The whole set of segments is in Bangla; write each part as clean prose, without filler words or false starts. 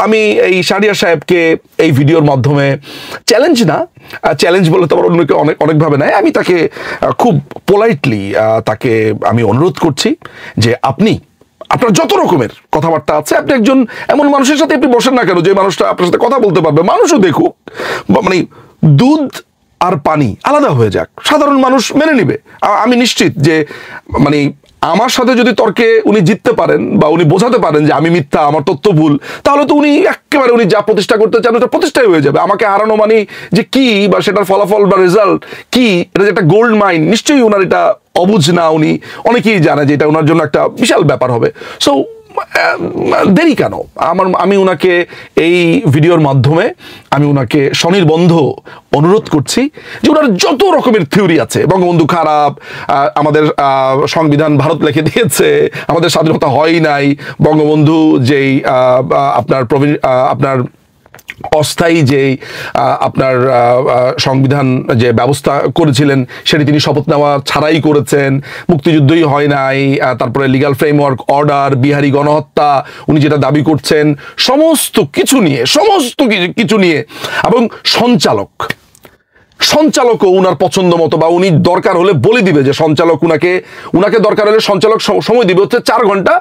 আমি এই শাহরিয়ার সাহেবকে এই ভিডিওর মাধ্যমে চ্যালেঞ্জ না, চ্যালেঞ্জ বলে তো অন্যকে অনেকভাবে নেয়, আমি তাকে খুব পোলাইটলি তাকে আমি অনুরোধ করছি যে আপনার যত রকমের কথাবার্তা আছে, আপনি একজন এমন মানুষের সাথে আপনি বসেন না কেন যে মানুষটা আপনার সাথে কথা বলতে পারবে, মানুষও দেখুক, মানে দুধ আর পানি আলাদা হয়ে যাক, সাধারণ মানুষ মেনে নিবে। আমি নিশ্চিত যে মানে আমার সাথে যদি তর্কে উনি জিততে পারেন বা উনি বোঝাতে পারেন যে আমি মিথ্যা, আমার তথ্য ভুল, তাহলে তো উনি একেবারে উনি যা প্রতিষ্ঠা করতে চান ওটা প্রতিষ্ঠাই হয়ে যাবে। আমাকে হারানো মানে যে কি বা সেটার ফলাফল বা রেজাল্ট কি, এটা যে একটা গোল্ড মাইন, নিশ্চয়ই ওনার এটা অবুঝ না, উনি অনেকেই জানে যে এটা ওনার জন্য একটা বিশাল ব্যাপার হবে। সো দেরি কেন? আমি উনাকে এই ভিডিওর মাধ্যমে আমি উনাকে স্বনির্বন্ধ অনুরোধ করছি যে ওনার যত রকমের থিওরি আছে, বঙ্গবন্ধু খারাপ, আমাদের সংবিধান ভারত লিখে দিয়েছে, আমাদের স্বাধীনতা হয় নাই, বঙ্গবন্ধু যেই আপনার অস্থায়ী যে আপনার সংবিধান যে ব্যবস্থা করেছিলেন সেটি তিনি শপথ নেওয়া ছাড়াই করেছেন, মুক্তিযুদ্ধই হয় নাই, তারপরে লিগ্যাল ফ্রেমওয়ার্ক অর্ডার, বিহারি গণহত্যা উনি যেটা দাবি করছেন, সমস্ত কিছু নিয়ে এবং সঞ্চালকও উনার পছন্দ মতো বা উনি দরকার হলে বলে দিবে যে সঞ্চালক উনাকে দরকার হলে সঞ্চালক সময় দিবে হচ্ছে 4 ঘন্টা,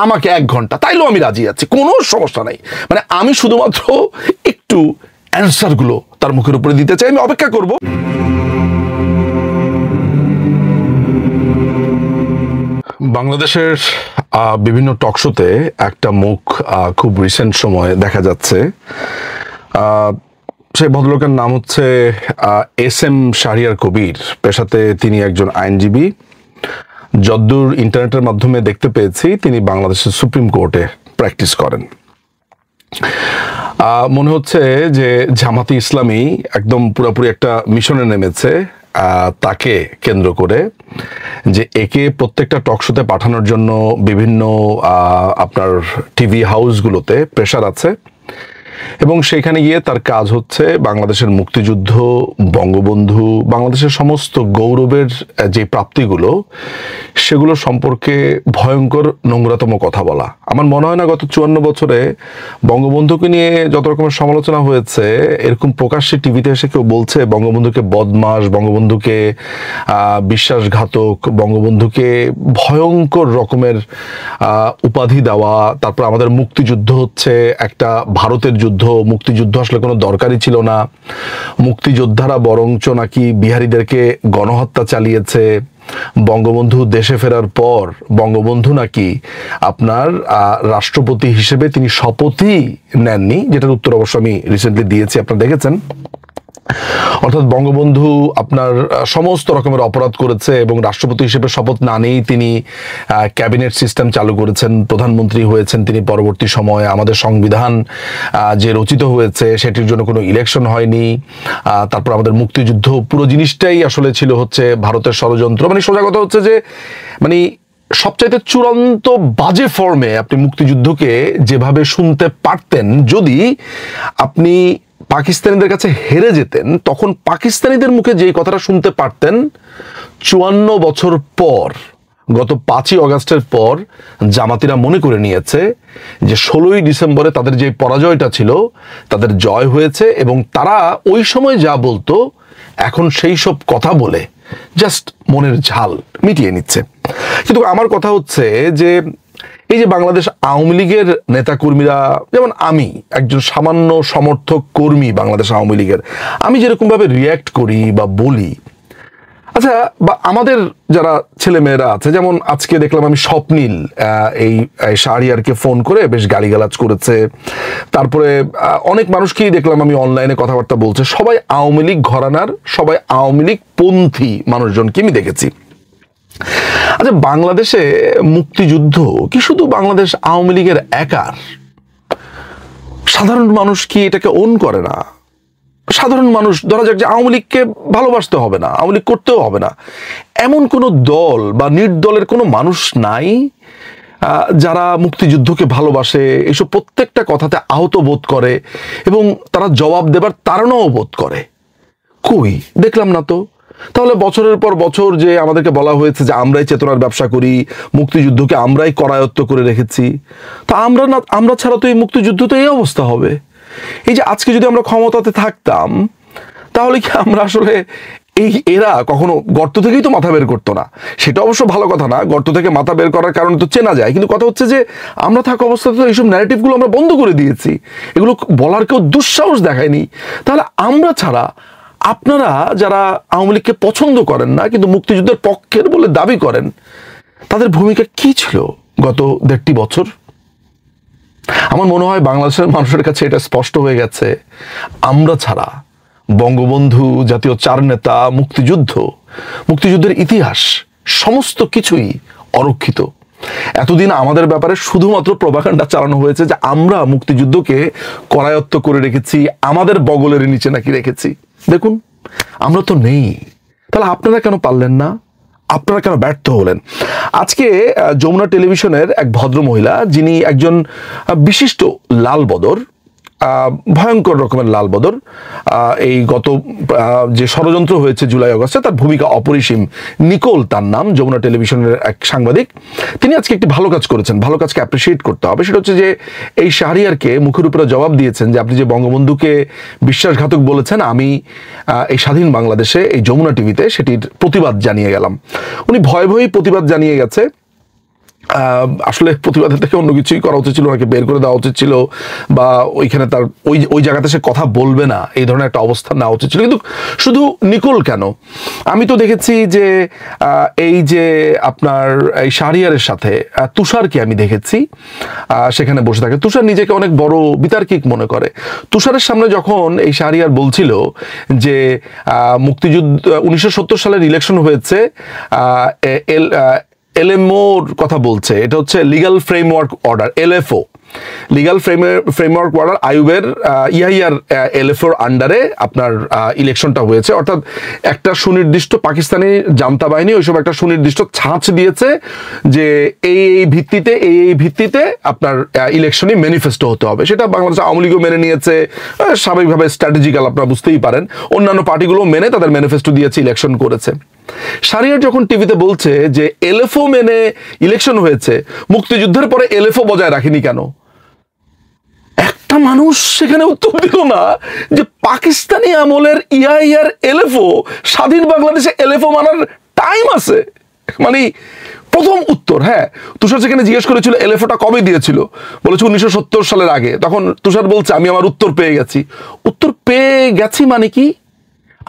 আমাকে 1 ঘন্টা, তাইলেও আমি রাজি আছি, কোনো সমস্যা নাই। মানে আমি শুধুমাত্র একটু অ্যান্সারগুলো তার মুখের উপরে দিতে চাই, আমি অপেক্ষা করব। বাংলাদেশের বিভিন্ন টকশোতে একটা মুখ খুব রিসেন্ট সময়ে দেখা যাচ্ছে, সেই ভদ্রলোকের নাম হচ্ছে SM শাহরিয়ার কবির। পেশাতে তিনি একজন আইনজীবী, যদ্দূর ইন্টারনেটের মাধ্যমে দেখতে পেয়েছি তিনি বাংলাদেশের সুপ্রিম কোর্টে প্র্যাকটিস করেন। মনে হচ্ছে যে জামাতি ইসলামী একদম পুরোপুরি একটা মিশনে নেমেছে তাকে কেন্দ্র করে, যে একে প্রত্যেকটা টকশোতে পাঠানোর জন্য বিভিন্ন আপনার টিভি হাউসগুলোতে প্রেশার আছে, এবং সেখানে গিয়ে তার কাজ হচ্ছে বাংলাদেশের মুক্তিযুদ্ধ, বঙ্গবন্ধু, বাংলাদেশের সমস্ত গৌরবের যে প্রাপ্তিগুলো সেগুলো সম্পর্কে ভয়ঙ্কর নোংরাতম কথা বলা। আমার মনে হয় না গত 54 বছরে বঙ্গবন্ধুকে নিয়ে যত রকমের সমালোচনা হয়েছে এরকম প্রকাশ্যে টিভিতে এসে কেউ বলছে বঙ্গবন্ধুকে বদমাশ, বঙ্গবন্ধুকে বিশ্বাসঘাতক, বঙ্গবন্ধুকে ভয়ঙ্কর রকমের উপাধি দেওয়া, তারপর আমাদের মুক্তিযুদ্ধ হচ্ছে একটা ভারতের যুদ্ধ, মুক্তিযুদ্ধ আসলে কোনো দরকারই ছিল না, মুক্তিযোদ্ধারা বরঞ্চ নাকি বিহারীদেরকে গণহত্যা চালিয়েছে, বঙ্গবন্ধু দেশে ফেরার পর বঙ্গবন্ধু নাকি আপনার রাষ্ট্রপতি হিসেবে তিনি শপথই নেননি, যেটার উত্তর অবশ্য আমি রিসেন্টলি দিয়েছি, আপনারা দেখেছেন। অর্থাৎ বঙ্গবন্ধু আপনার সমস্ত রকমের অপরাধ করেছে এবং রাষ্ট্রপতি হিসেবে শপথ না নিয়েই তিনি ক্যাবিনেট সিস্টেম চালু করেছেন, প্রধানমন্ত্রী হয়েছেন তিনি পরবর্তী সময়ে। আমাদের সংবিধান যে রচিত হয়েছে সেটির জন্য কোনো ইলেকশন হয়নি, তারপর আমাদের মুক্তিযুদ্ধ পুরো জিনিসটাই আসলে ছিল হচ্ছে ভারতের ষড়যন্ত্র। মানে সোজা কথা হচ্ছে যে মানে সবচাইতে চূড়ান্ত বাজে ফর্মে আপনি মুক্তিযুদ্ধকে যেভাবে শুনতে পারতেন, যদি আপনি পাকিস্তানিদের কাছে হেরে যেতেন তখন পাকিস্তানিদের মুখে যেই কথাটা শুনতে পারতেন, 54 বছর পর গত 5ই অগাস্টের পর জামাতিরা মনে করে নিয়েছে যে 16ই ডিসেম্বরে তাদের যে পরাজয়টা ছিল তাদের জয় হয়েছে, এবং তারা ওই সময় যা বলতো এখন সেই সব কথা বলে জাস্ট মনের ঝাল মিটিয়ে নিচ্ছে। কিন্তু আমার কথা হচ্ছে যে এই যে বাংলাদেশ আওয়ামী লীগের নেতাকর্মীরা, যেমন আমি একজন সামান্য সমর্থক কর্মী বাংলাদেশ আওয়ামী লীগের, আমি যেরকম ভাবে রিয়্যাক্ট করি বা বলি, আচ্ছা, বা আমাদের যারা ছেলেমেয়েরা আছে, যেমন আজকে দেখলাম আমি স্বপ্নীল এই শাহরিয়ারকে ফোন করে বেশ গালিগালাজ করেছে, তারপরে অনেক মানুষকেই দেখলাম আমি অনলাইনে কথাবার্তা বলছে, সবাই আওয়ামী লীগ ঘরানার, সবাই আওয়ামী লীগ পন্থী মানুষজনকে আমি দেখেছি। আচ্ছা, বাংলাদেশে মুক্তিযুদ্ধ কি শুধু বাংলাদেশ আওয়ামী লীগের একার? সাধারণ মানুষ কি এটাকে ওন করে না? সাধারণ মানুষ, ধরা যাক যে আওয়ামী লীগকে ভালোবাসতে হবে না, আওয়ামী লীগ করতেও হবে না, এমন কোনো দল বা নির্দলের কোনো মানুষ নাই যারা মুক্তিযুদ্ধকে ভালোবাসে, এইসব প্রত্যেকটা কথাতে আহত বোধ করে এবং তারা জবাব দেবার তাড়নাও বোধ করে? কই, দেখলাম না তো। তাহলে বছরের পর বছর যে আমাদেরকে বলা হয়েছে যে আমরাই চেতনার ব্যবসা করি, মুক্তিযুদ্ধকে আমরাই করায়ত্ত করে রেখেছি, তো আমরা ছাড়া তো এই মুক্তিযুদ্ধ তো এই অবস্থা হবে। এই যে আজকে যদি আমরা ক্ষমতাতে থাকতাম, তাহলে কি আমরা আসলে এরা কখনো গর্ত থেকেই তো মাথা বের করতো না। সেটা অবশ্য ভালো কথা না, গর্ত থেকে মাথা বের করার কারণে তো চেনা যায়, কিন্তু কথা হচ্ছে যে আমরা থাকা অবস্থাতে তো এইসব ন্যারেটিভগুলো আমরা বন্ধ করে দিয়েছি, এগুলো বলার কেউ দুঃসাহস দেখায়নি। তাহলে আমরা ছাড়া আপনারা যারা আওয়ামী লীগকে পছন্দ করেন না কিন্তু মুক্তিযুদ্ধের পক্ষের বলে দাবি করেন, তাদের ভূমিকা কি ছিল গত 1.5 বছর? আমার মনে হয় বাংলাদেশের মানুষের কাছে এটা স্পষ্ট হয়ে গেছে, আমরা ছাড়া বঙ্গবন্ধু, জাতীয় চার নেতা, মুক্তিযুদ্ধের ইতিহাস সমস্ত কিছুই অরক্ষিত। এতদিন আমাদের ব্যাপারে শুধুমাত্র প্রপাগান্ডা চালানো হয়েছে যে আমরা মুক্তিযুদ্ধকে করায়ত্ত করে রেখেছি, আমাদের বগলের নিচে নাকি রেখেছি। দেখুন, আমরা তো নেই। তাহলে আপনারা কেন পারলেন না? আপনারা কেন ব্যর্থ হলেন? আজকে যমুনা টেলিভিশনের এক ভদ্র মহিলা, যিনি একজন বিশিষ্ট লালবদর, ভয়ঙ্কর রকমের লালবদর, এই গত যে ষড়যন্ত্র হয়েছে জুলাই আগস্টে তার ভূমিকা অপরিসীম, নিকোল তার নাম, যমুনা টেলিভিশনের এক সাংবাদিক, তিনি আজকে একটি ভালো কাজ করেছেন, ভালো কাজকে অ্যাপ্রিসিয়েট করতে হবে। সেটা হচ্ছে যে এই শাহরিয়ারকে মুখের উপরে জবাব দিয়েছেন যে আপনি যে বঙ্গবন্ধুকে বিশ্বাসঘাতক বলেছেন, আমি এই স্বাধীন বাংলাদেশে এই যমুনা টিভিতে সেটির প্রতিবাদ জানিয়ে গেলাম। উনি ভয়ে ভয়েই প্রতিবাদ জানিয়ে গেছে। আসলে প্রতিবাদের থেকে অন্য কিছুই করা উচিত ছিল, ওনাকে বের করে দেওয়া উচিত ছিল, বা ওইখানে তার ওই জায়গাতে সে কথা বলবে না এই ধরনের একটা অবস্থান নেওয়া উচিত ছিল। কিন্তু শুধু নিকোল কেন, আমি তো দেখেছি যে এই যে আপনার এই শাহরিয়ারের সাথে তুষারকে আমি দেখেছি সেখানে বসে থাকে। তুষার নিজেকে অনেক বড় বিতার্কিক মনে করে। তুষারের সামনে যখন এই শাহরিয়ার বলছিল যে মুক্তিযুদ্ধ 1970 সালের ইলেকশন হয়েছে, এলএমওর কথা বলছে, এটা হচ্ছে legal framework order, LFO, legal framework order, আইয়ুবের ইয়াহিয়ার এলএফওর আন্ডারে আপনার ইলেকশনটা হয়েছে। অর্থাৎ একটা সুনির্দিষ্ট পাকিস্তানি জান্তা বাহিনী ওইসব একটা সুনির্দিষ্ট ছাঁচ দিয়েছে যে এই ভিত্তিতে আপনার ইলেকশনই ম্যানিফেস্টো হতে হবে। সেটা বাংলাদেশ আওয়ামী লীগও মেনে নিয়েছে, স্বাভাবিকভাবে স্ট্র্যাটেজিক্যাল, আপনারা বুঝতেই পারেন। অন্যান্য পার্টিগুলো মেনে তাদের ম্যানিফেস্টো দিয়েছে, ইলেকশন করেছে। শাহরিয়ার যখন টিভিতে বলছে যে এলএফও মেনে ইলেকশন হয়েছে, মুক্তিযুদ্ধের পরে এলএফও বজায় রাখেনি কেন? একটা মানুষ সেখানে উত্তর দিল না যে পাকিস্তানি আমলের ইয়াহিয়ার এলএফও, স্বাধীন বাংলাদেশে এলএফও মানার টাইম আছে। মানে প্রথম উত্তর, হ্যাঁ, তুষার সেখানে জিজ্ঞেস করেছিল এলএফওটা কবে দিয়েছিল, বলেছে 1970 সালের আগে। তখন তুষার বলছে আমি আমার উত্তর পেয়ে গেছি। উত্তর পেয়ে গেছি মানে কি?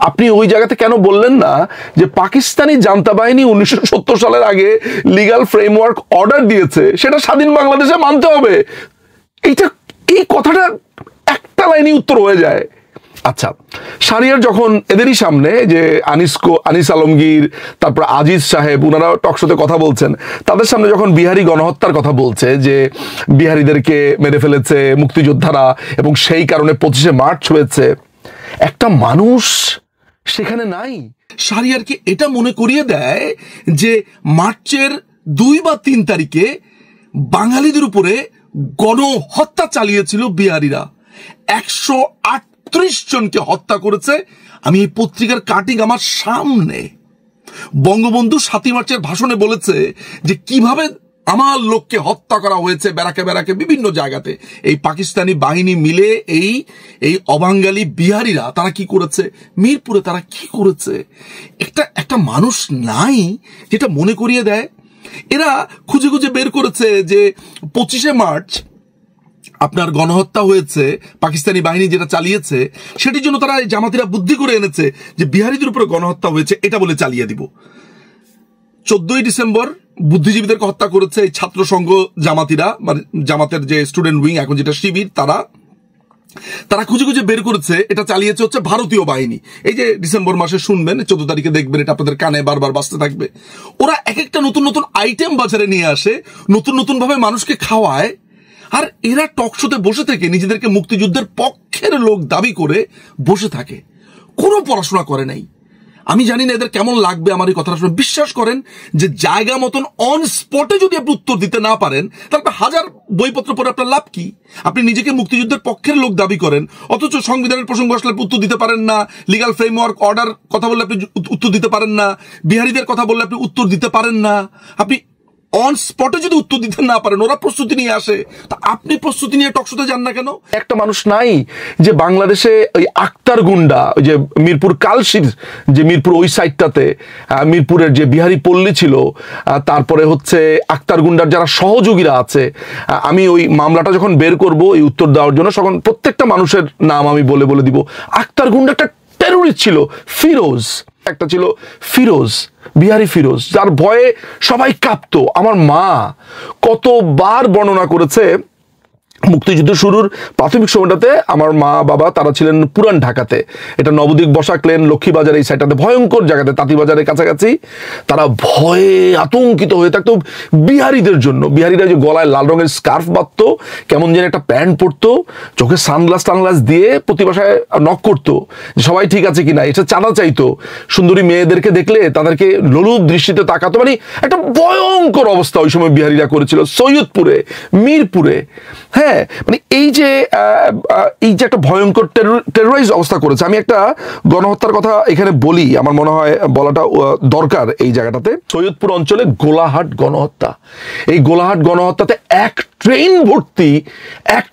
আপনি ওই জায়গাতে কেন বললেন না যে পাকিস্তানি জান্তা বাহিনী 1970 সালের আগে লিগাল ফ্রেমওয়ার্ক অর্ডার দিয়েছে, সেটা স্বাধীন বাংলাদেশে মানতে হবে? এই কথাটা একটা লাইনই উত্তর হয়ে যায়। আচ্ছা, শাহরিয়ার যখন এদেরই সামনে যে আনিস আলমগীর, তারপর আজিজ সাহেব, ওনারা টকশোতে কথা বলছেন, তাদের সামনে যখন বিহারি গণহত্যার কথা বলছে যে বিহারিদেরকে মেরে ফেলেছে মুক্তিযোদ্ধারা এবং সেই কারণে 25শে মার্চ হয়েছে, একটা মানুষ সেখানে নাই। শাহরিয়ারকে এটা মনে করিয়ে দেয় যে মার্চের 2 বা 3 তারিখে বাঙালিদের উপরে গণহত্যা চালিয়েছিল বিহারিরা, 138 জনকে হত্যা করেছে। আমি এই পত্রিকার কাটিং আমার সামনে, বঙ্গবন্ধু 7 মার্চের ভাষণে বলেছে যে কিভাবে আমার লোককে হত্যা করা হয়েছে ব্যারাকে ব্যারাকে বিভিন্ন জায়গাতে। এই পাকিস্তানি বাহিনী মিলে এই অবাঙ্গালি বিহারিরা তারা কি করেছে, মিরপুরে তারা কি করেছে, একটা মানুষ নাই যেটা মনে করিয়ে দেয়। এরা খুঁজে খুঁজে বের করেছে যে 25শে মার্চ আপনার গণহত্যা হয়েছে, পাকিস্তানি বাহিনী যেটা চালিয়েছে, সেটির জন্য তারা জামাতিরা বুদ্ধি করে এনেছে যে বিহারিদের উপরে গণহত্যা হয়েছে, এটা বলে চালিয়ে দিব। 14ই ডিসেম্বর বুদ্ধিজীবীদেরকে হত্যা করেছে এই ছাত্র সংঘ জামাতিরা, মানে জামাতের যে স্টুডেন্ট উইং, এখন যেটা শিবির, তারা খুঁজে খুঁজে বের করেছে এটা চালিয়েছে হচ্ছে ভারতীয় বাহিনী। এই যে ডিসেম্বর মাসে শুনবেন, 14 তারিখে দেখবেন, এটা আপনাদের কানে বারবার বাজতে থাকবে। ওরা এক একটা নতুন নতুন আইটেম বাজারে নিয়ে আসে, নতুন নতুন ভাবে মানুষকে খাওয়ায়, আর এরা টকশোতে বসে থেকে নিজেদেরকে মুক্তিযুদ্ধের পক্ষের লোক দাবি করে বসে থাকে। কোনো পড়াশোনা করে নাই। আমি জানি না এদের কেমন লাগবে আমার এই কথাটা শুনে। বিশ্বাস করেন যে জায়গা মতন অন স্পটে যদি আপনি উত্তর দিতে না পারেন, তাহলে হাজার বইপত্র পড়ে আপনার লাভ কি? আপনি নিজেকে মুক্তিযুদ্ধের পক্ষের লোক দাবি করেন, অথচ সংবিধানের প্রসঙ্গ আসলে আপনি উত্তর দিতে পারেন না, লিগাল ফ্রেমওয়ার্ক অর্ডার কথা বললে আপনি উত্তর দিতে পারেন না, বিহারীদের কথা বললে আপনি উত্তর দিতে পারেন না। আপনি অন স্পটে যদি উত্তর দিতে না পারেন, ওরা প্রস্তুতি নিয়ে আসে, তা আপনি প্রস্তুতি নিয়ে টকশোতে যান না কেন? একটা মানুষ নাই যে বাংলাদেশে ওই আক্তার গুন্ডা, ওই যে মিরপুর কালশির যে মিরপুর ওই সাইডটাতে মিরপুরের যে বিহারি পল্লী ছিল, তারপরে হচ্ছে আক্তার গুন্ডার যারা সহযোগীরা আছে, আমি ওই মামলাটা যখন বের করব এই উত্তর দেওয়ার জন্য, তখন প্রত্যেকটা মানুষের নাম আমি বলে বলে দিব। আক্তার গুন্ডা একটা টেররিস্ট ছিল, ফিরোজ একটা ছিল, ফিরোজ, বিহারি ফিরোজ, যার ভয়ে সবাই কাঁপতো। আমার মা কতবার বর্ণনা করেছে মুক্তিযুদ্ধ শুরুর প্রাথমিক সময়টাতে আমার মা বাবা তারা ছিলেন পুরান ঢাকাতে, এটা নবদ্বীপ বসাক লেন লক্ষ্মীবাজার এই সাইডটাতে ভয়ঙ্কর জায়গাতে, তাঁতিবাজারের কাছাকাছি। তারা ভয়ে আতঙ্কিত হয়ে থাকতো বিহারিদের জন্য। বিহারিরা যে গলায় লাল রঙের স্কার্ফ বাঁধতো, কেমন যেন একটা প্যান্ট পরতো, চোখে সানগ্লাস টানগ্লাস দিয়ে প্রতি বাসায় নক করতো যে সবাই ঠিক আছে কিনা, এটা চাঁদা চাইতো। সুন্দরী মেয়েদেরকে দেখলে তাদেরকে লোলুপ দৃষ্টিতে তাকাতো। মানে একটা ভয়ঙ্কর অবস্থা ওই সময় বিহারিরা করেছিল সৈয়দপুরে, মিরপুরে। হ্যাঁ, মানে এই যে একটা ভয়ঙ্কর টেরোরাইজ অবস্থা করেছে। আমি একটা গণহত্যার কথা এখানে বলি, আমার মনে হয় বলাটা দরকার এই জায়গাটাতে। সৈয়দপুর অঞ্চলে গোলাহাট গণহত্যা, এই গোলাহাট গণহত্যাতে এক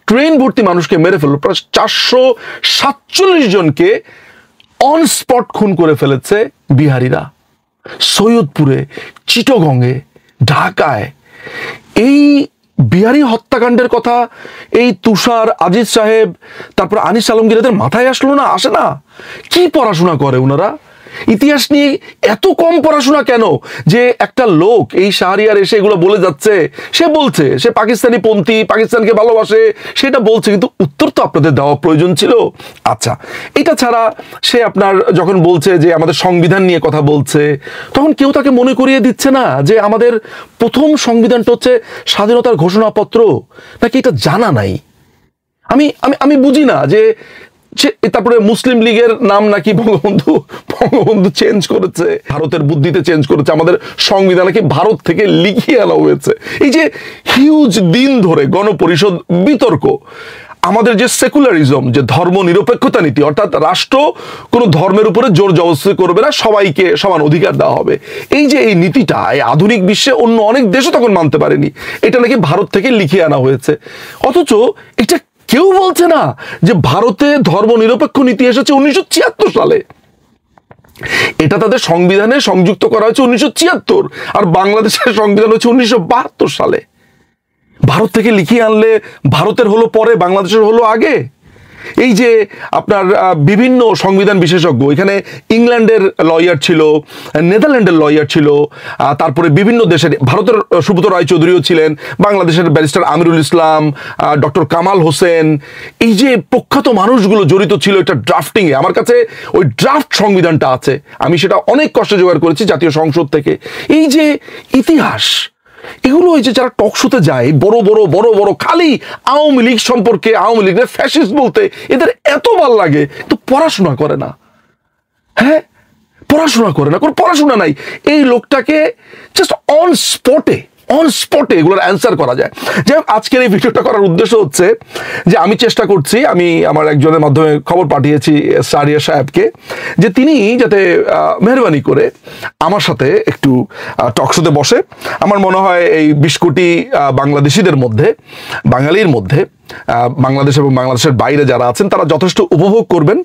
ট্রেন ভর্তি মানুষকে মেরে ফেলল, প্রায় 447 জনকে অন স্পট খুন করে ফেলেছে বিহারিরা। সৈয়দপুরে, চিটগঙ্গে, ঢাকায় এই বিহারি হত্যাকাণ্ডের কথা এই তুষার, আজিজ সাহেব, তারপর আনিস আলমগীর এদের মাথায় আসলো না? আসে না? কি পড়াশোনা করে ওনারা? ইতিহাস নিয়ে এত কম পড়াশোনা কেন যে একটা লোক এই শাহরিয়ার এসে এগুলো বলে যাচ্ছে? সে বলছে সে পাকিস্তানি পন্থী, পাকিস্তানকে ভালোবাসে, সেটা বলছে, কিন্তু উত্তর তো আপনাদের দেওয়া প্রয়োজন ছিল। আচ্ছা, এটা ছাড়া সে আপনার যখন বলছে যে আমাদের সংবিধান নিয়ে কথা বলছে, তখন কেউ তাকে মনে করিয়ে দিচ্ছে না যে আমাদের প্রথম সংবিধানটা হচ্ছে স্বাধীনতার ঘোষণাপত্র, নাকি এটা জানা নাই? আমি আমি বুঝি না যে তারপরে মুসলিম লীগের নাম নাকি বঙ্গবন্ধু চেঞ্জ করেছে, ভারতের বুদ্ধিতে চেঞ্জ করেছে, আমাদের সংবিধান নাকি ভারত থেকে লিখিয়ে আনা হয়েছে। এই যে হিউজ দিন ধরে গণপরিষদ বিতর্ক, আমাদের যে সেকুলারিজম, যে ধর্ম নিরপেক্ষতা নীতি, অর্থাৎ রাষ্ট্র কোনো ধর্মের উপরে জোর জবরদস্তি করবে না, সবাইকে সমান অধিকার দেওয়া হবে, এই যে এই নীতিটা এই আধুনিক বিশ্বে অন্য অনেক দেশও তখন মানতে পারেনি, এটা নাকি ভারত থেকে লিখিয়ে আনা হয়েছে। অথচ এটা কেউ বলছে না যে ভারতে ধর্ম নিরপেক্ষ নীতি এসেছে 1976 সালে, এটা তাদের সংবিধানে সংযুক্ত করা হয়েছে 1976, আর বাংলাদেশের সংবিধান হচ্ছে 1972 সালে। ভারত থেকে লিখিয়ে আনলে ভারতের হলো পরে, বাংলাদেশের হলো আগে। এই যে আপনার বিভিন্ন সংবিধান বিশেষজ্ঞ, এখানে ইংল্যান্ডের লয়ার ছিল, নেদারল্যান্ডের লয়ার ছিল, তারপরে বিভিন্ন দেশের, ভারতের সুব্রত রায়চৌধুরীও ছিলেন, বাংলাদেশের ব্যারিস্টার আমিরুল ইসলাম, ডক্টর কামাল হোসেন, এই যে প্রখ্যাত মানুষগুলো জড়িত ছিল এটা ড্রাফটিংয়ে। আমার কাছে ওই ড্রাফট সংবিধানটা আছে, আমি সেটা অনেক কষ্টে জোগাড় করেছি জাতীয় সংসদ থেকে। এই যে ইতিহাস, এগুলো ওই যে যারা টকশোতে যায় বড় বড় খালি আওয়ামী লীগ সম্পর্কে, আওয়ামী লীগের ফ্যাসিস্ট বলতে এদের এত ভাল লাগে, কিন্তু পড়াশোনা করে না। হ্যাঁ, পড়াশোনা করে না, কোনো পড়াশোনা নাই। এই লোকটাকে জাস্ট অন স্পটে এগুলোর অ্যান্সার করা যায়। যাই হোক, আজকের এই ভিডিওটা করার উদ্দেশ্য হচ্ছে যে আমি চেষ্টা করছি, আমি আমার একজনের মাধ্যমে খবর পাঠিয়েছি শাহরিয়ার সাহেবকে, যে তিনি যাতে মেহরবানি করে আমার সাথে একটু টকশোতে বসে। আমার মনে হয় এই 20 কোটি বাংলাদেশিদের মধ্যে, বাঙালির মধ্যে, বাংলাদেশ এবং বাংলাদেশের বাইরে যারা আছেন তারা যথেষ্ট উপভোগ করবেন।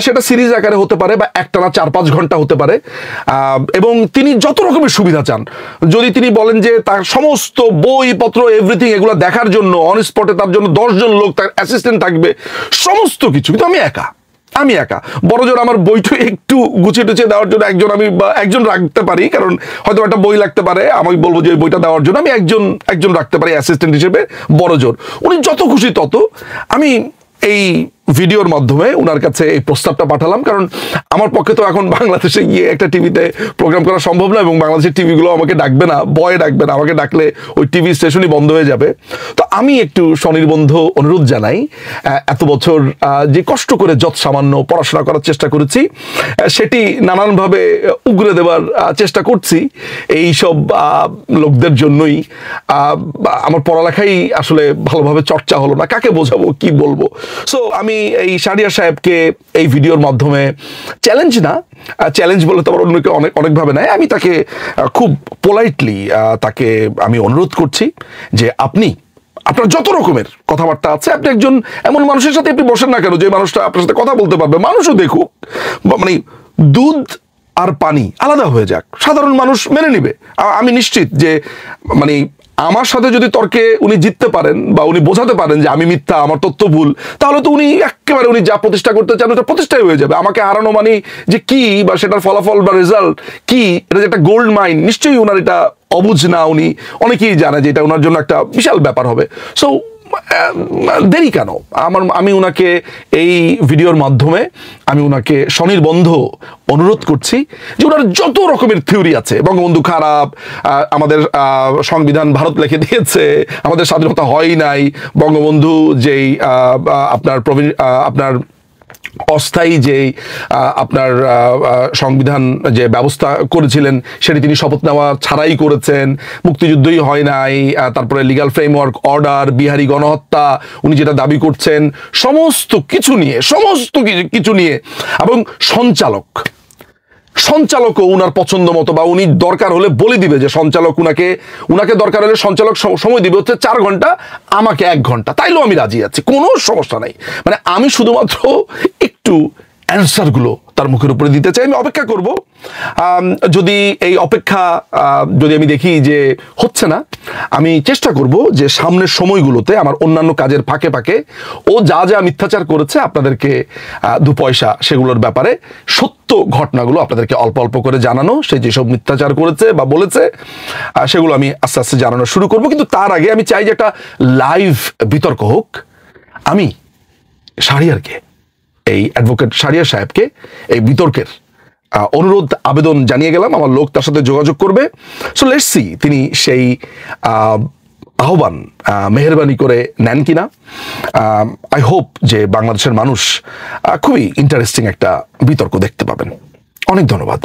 সেটা সিরিজ আকারে হতে পারে বা একটানা 4-5 ঘন্টা হতে পারে। এবং তিনি যত রকমের সুবিধা চান, যদি তিনি বলেন যে তার সমস্ত বইপত্র এভরিথিং এগুলো দেখার জন্য অন স্পটে তার জন্য 10 জন লোক, তার অ্যাসিস্ট্যান্ট থাকবে, সমস্ত কিছু, কিন্তু আমি একা। বড় জোর আমার বইটা একটু গুছিয়ে টুছিয়ে দেওয়ার জন্য একজন রাখতে পারি, কারণ হয়তো একটা বই লাগতে পারে, আমি বলবো যে বইটা দেওয়ার জন্য আমি একজন রাখতে পারি অ্যাসিস্ট্যান্ট হিসেবে, বড় জোর। উনি যত খুশি তত। আমি এই ভিডিওর মাধ্যমে ওনার কাছে এই প্রস্তাবটা পাঠালাম, কারণ আমার পক্ষে তো এখন বাংলাদেশে গিয়ে একটা টিভিতে প্রোগ্রাম করা সম্ভব না, এবং বাংলাদেশের টিভিগুলো আমাকে ডাকবে না, ভয়ে ডাকবে না, আমাকে ডাকলে ওই টিভি স্টেশনই বন্ধ হয়ে যাবে। তো আমি একটু স্বনির্বন্ধ অনুরোধ জানাই, এত বছর যে কষ্ট করে যত সামান্য পড়াশোনা করার চেষ্টা করেছি সেটি নানানভাবে উগরে দেওয়ার চেষ্টা করছি এই সব লোকদের জন্যই। আমার পড়ালেখাই আসলে ভালোভাবে চর্চা হলো না, কাকে বোঝাবো, কি বলবো। সো আমি এই শাহরিয়ার সাহেবকে এই ভিডিওর মাধ্যমে চ্যালেঞ্জ না, চ্যালেঞ্জ বলে তো আবার অন্যকে অনেকভাবে নেয়, আমি তাকে খুব পোলাইটলি তাকে আমি অনুরোধ করছি যে আপনার যত রকমের কথাবার্তা আছে, আপনি একজন এমন মানুষের সাথে আপনি বসেন না কেন যে মানুষটা আপনার সাথে কথা বলতে পারবে, মানুষও দেখুক, মানে দুধ আর পানি আলাদা হয়ে যাক, সাধারণ মানুষ মেনে নিবে। আমি নিশ্চিত যে মানে আমার সাথে যদি তর্কে উনি জিততে পারেন বা উনি বোঝাতে পারেন যে আমি মিথ্যা, আমার তথ্য ভুল, তাহলে তো উনি একেবারে উনি যা প্রতিষ্ঠা করতে চান ওটা প্রতিষ্ঠাই হয়ে যাবে। আমাকে হারানো মানে যে কি বা সেটার ফলাফল বা রেজাল্ট কি, এটা যে একটা গোল্ড মাইন, নিশ্চয়ই ওনার এটা অবুঝ না, উনি অনেকেই জানে যে এটা ওনার জন্য একটা বিশাল ব্যাপার হবে। সো দেরি কেন, আমি ওনাকে এই ভিডিওর মাধ্যমে আমি ওনাকে স্বনির্বন্ধ অনুরোধ করছি যে ওনার যত রকমের থিওরি আছে, বঙ্গবন্ধু খারাপ, আমাদের সংবিধান ভারত লিখে দিয়েছে, আমাদের স্বাধীনতা হয় নাই, বঙ্গবন্ধু যেই আপনার অস্থায়ী যে আপনার সংবিধান যে ব্যবস্থা করেছিলেন সেটি তিনি শপথ নেওয়া ছাড়াই করেছেন, মুক্তিযুদ্ধই হয় নাই, তারপরে লিগ্যাল ফ্রেমওয়ার্ক অর্ডার, বিহারি গণহত্যা উনি যেটা দাবি করছেন, সমস্ত কিছু নিয়ে এবং সঞ্চালকও উনার পছন্দ মতো, বা উনি দরকার হলে বলে দিবে যে সঞ্চালক উনাকে দরকার হলে সঞ্চালক সময় দিবে হচ্ছে 4 ঘন্টা, আমাকে 1 ঘন্টা, তাইলেও আমি রাজি আছি, কোনো সমস্যা নাই। মানে আমি শুধুমাত্র একটু অ্যান্সারগুলো তার মুখের উপরে দিতে চাই। আমি অপেক্ষা করব, যদি এই অপেক্ষা যদি আমি দেখি যে হচ্ছে না, আমি চেষ্টা করব যে সামনের সময়গুলোতে আমার অন্যান্য কাজের ফাঁকে ফাঁকে ও যা মিথ্যাচার করেছে আপনাদেরকে 2 পয়সা সেগুলোর ব্যাপারে সত্য ঘটনাগুলো আপনাদেরকে অল্প অল্প করে জানানো, সে যেসব মিথ্যাচার করেছে বা বলেছে সেগুলো আমি আস্তে আস্তে জানানো শুরু করব। কিন্তু তার আগে আমি চাই যে একটা লাইভ বিতর্ক হোক। আমি শাহরিয়ারকে, এই অ্যাডভোকেট শাহরিয়ার সাহেবকে এই বিতর্কের অনুরোধ আবেদন জানিয়ে গেলাম, আমার লোক তার সাথে যোগাযোগ করবে। সো লেটস সি তিনি সেই আহ্বান মেহেরবানি করে নেন কিনা। আই হোপ যে বাংলাদেশের মানুষ খুবই ইন্টারেস্টিং একটা বিতর্ক দেখতে পাবেন। অনেক ধন্যবাদ।